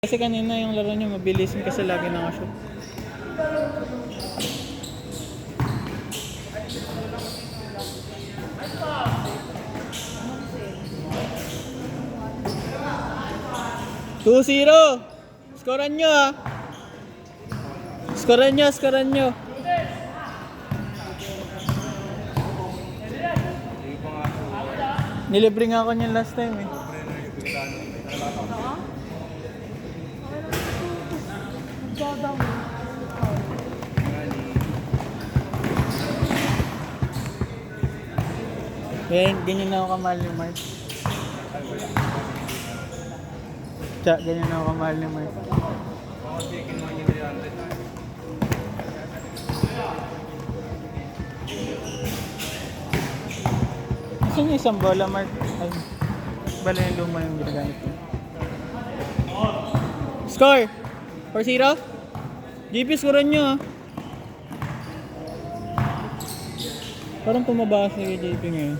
Kasi kanina yung laro niya mabilis kasi lagi nakashoot. "2-0! Skoran nyo ah! Skoran nyo! Nilibre nga ako niyan last time eh. Ganyan na ako kamahal ni Mark. Ganyan na ako kamahal ni Mark. Asan yung isang bola, Mark? Ay, bala yung luma yung ginagamit ko. Score! 4-0? JP, scorean nyo ah. Parang tumaba si JP ngayon.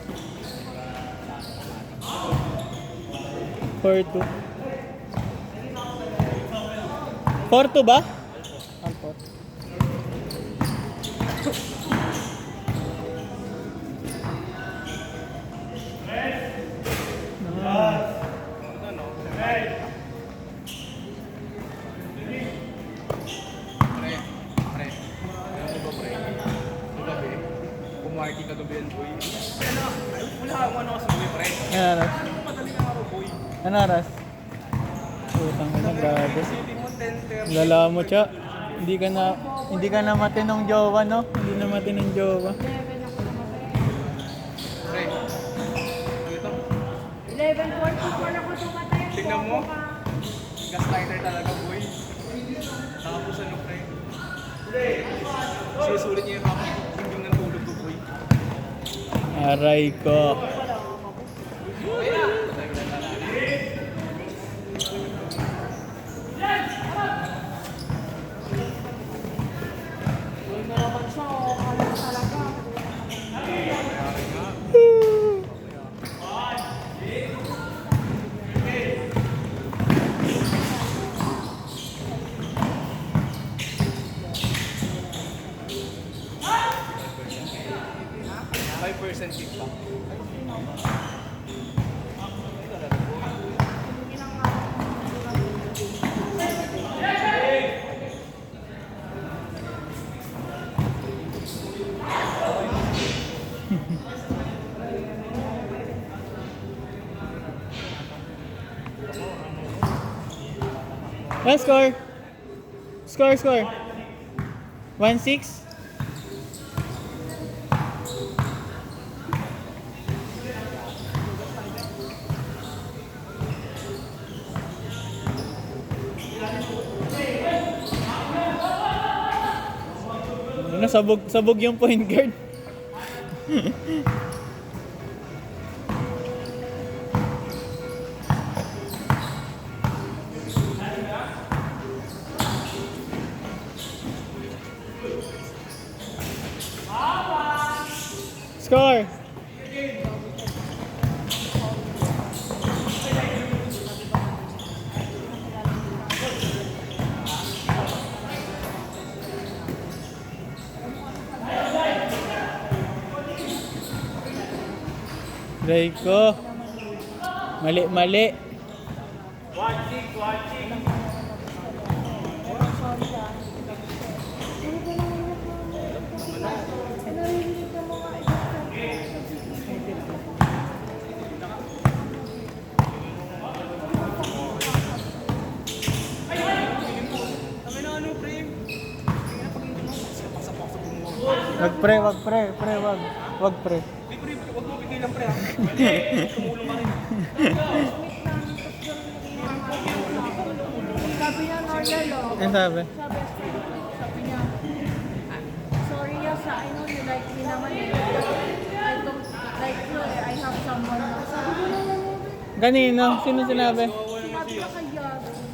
4-2. 4-2 ba? Ang 4. Marty kagabihan boy. Wala ako sa boy pre. Ano oras? Madaling araw boy. Ano oras? Putang ina, grabe. Hindi mo 10:30. Lala mo, Cha. Hindi ka na matinong jowa, no? Hindi na matinong jowa. Pre. Ito. 11:44 ako tumatay. Tingnan mo. Gaslighter talaga boy. Tapos ano pre? Susulit niya yung hapon ng tulog ko boy. Aray ko. Naman siya, ano talaga. 5% kickback. Score. Score. 1-6. Sabog yung point guard. Score. Draco. Mali. Wag pre. Wag mo bigay lang pre ha. Tumulong ka rin. Sabi niya, Nornel, Ano sabi? sabi niya, sorry yes, I know you like me naman eh. I don't like you eh. I have someone now. Sabi ko naman, Kanino? Sino sinabi? sinabi ka kaya.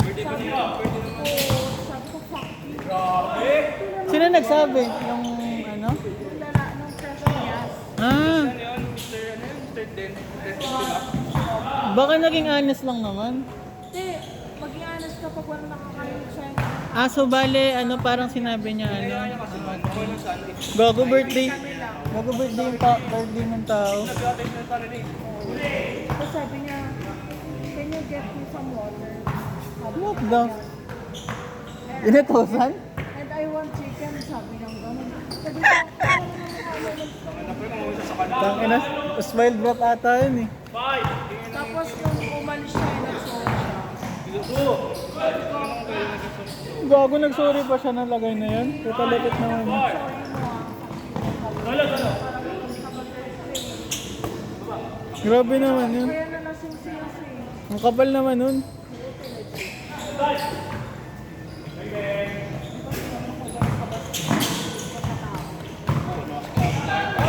Sabi ko, fuck you. Sino nagsabi? Yung ano? Yung lala nung crush niya. Ah, Ano yun? Mr. Den. baka naging honest lang naman. Hindi, maging honest, kapag walang nakakain siya, Ah, so bale, ano parang sinabi niya, ano? Kasi man, okay lang sa atin. Gago birthday. kami lang. Gago birthday yung birthday ng tao. Nag-attend na tayo rin. Tapos sabi niya, can you get me some water? Sabi What niya, the? "Yeah." Inatosan? And I want chicken, sabi niya gano'n. Sabi ko, ano naman kami Tangin na pre, kung isa sa kanila. Tangina, spoiled brat ata yun eh. Tapos nung umalis siya, nag-sorry siya. Gago nagsorry pa siya ng lagay na yun. Tutalapit naman. Sorry mo ah. Grabe naman yun. Kaya na nasing-siyas eh. Ang kapal naman nun.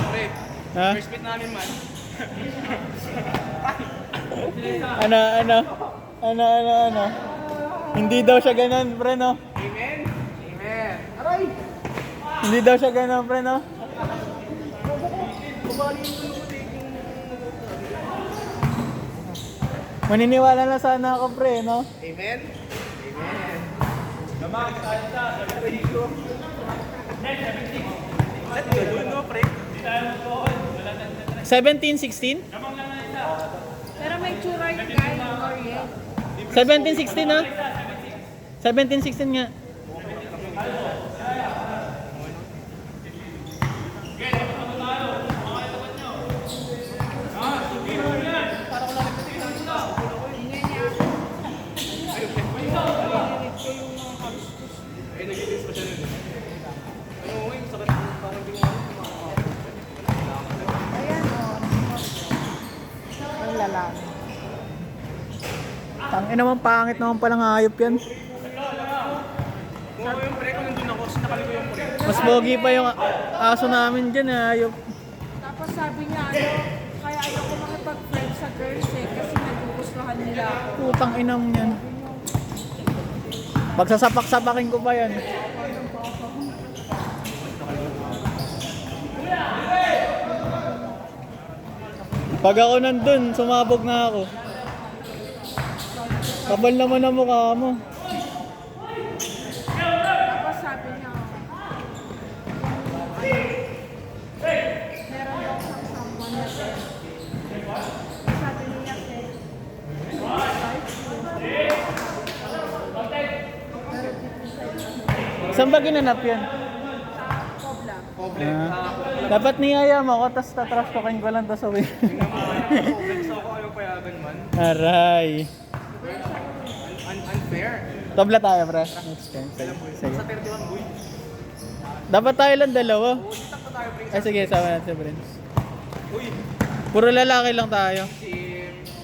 Pre, Ha? first meet namin man. Ano? Hindi daw siya ganun, pre, no? Amen? Amen. Aray! Hindi daw siya ganun, pre, no? Maniniwala na sana ako, pre, no? Amen? Amen. Gamang, saan sa? Sabi ko. Let go doon, no, pre? 17-16? Pero may tsura yung guy, Noriel. 17-16 na? 17-16 nga. Ingay niya ako. Narinig ko yung mga kalustos. Eh, nag-ilis pa siya nun. Ano, uy, sakit mo. Parang di mo Ayan o. Ang lalaki. Tangina naman, pangit naman palang hayop yan. Kung ako yung pre, kung nandun ako, sinakali ko yung pre. Mas pogi pa yung aso namin dyan, hayop. Tapos sabi niya, kaya ayoko makipag-friend sa girls eh, kasi nagugustuhan nila ako. Putang inang yan. Pagsasapak-sapakin ko pa yan. Pag ako nandun, sumabog na ako. Kapal naman ang mukha mo. Tapos sabi niya, meron daw siyang someone na din. Sabi niya kasi, Saan ba ginanap yan? Pobla. Problem. Dapat niyaya mo ako, tapos tatrash talking ko lang, tapos uwi. Problem sa ako, ayaw payagan man. Aray. Unfair. Tabla tayo, pre. Next time. Sige. Sige. Sa 31, boy. Dapat tayo lang dalawa. Ulitak na tayo, pre. Ay, sige, sama natin si Prince. Uy, Puro lalaki lang tayo. si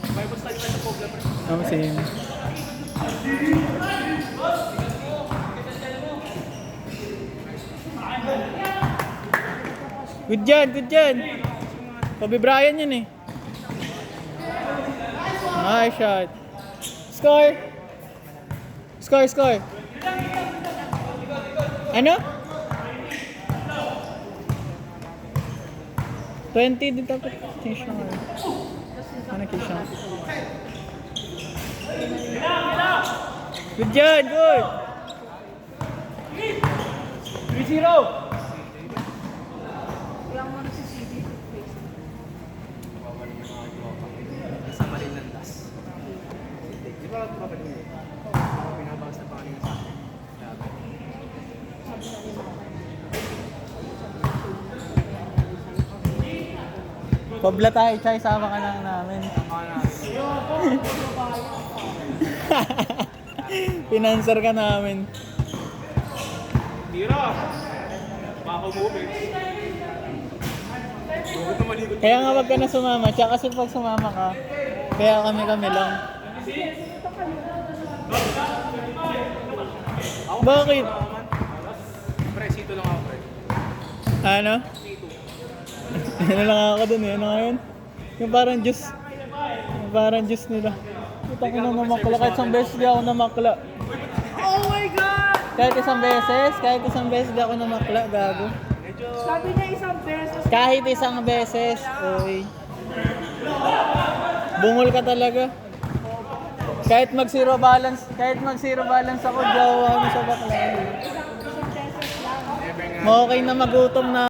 Bible study tayo sa Pobla, pre. Same. Good dyan, good dyan. Kobe Bryant yun eh. Nice shot. Score! Score, score. Ano? 20 din dapat. Change na nga. Ano change na? Good job, good! 3-0! Kaya mo si CD. Sa maling landas. Di ba kapatid mo? Pinabawas na pangalan sa akin. Grabe. Pabla tayo, Chay, sama ka lang namin. Pinansar ka namin. Tira! Baka moving. Huwag na maligot. Kaya nga wag ka na sumama, tsaka kasi pag sumama ka, kaya kami lang. Bakit? Pre, sito lang ako, pre. Ano? Sito. Ano lang ako dun eh, ano nga yun? Yung parang juice. Yung parang juice nila. Putang ina namakla, kahit isang beses di ako namakla. Oh my God! Kahit isang beses di ako namakla, gago. Medyo... Sabi niya isang beses. Kahit isang beses, oy. Bungol ka talaga. Kahit mag zero balance ako, jawa ano sa bakla. Never nga. Okay na magutom na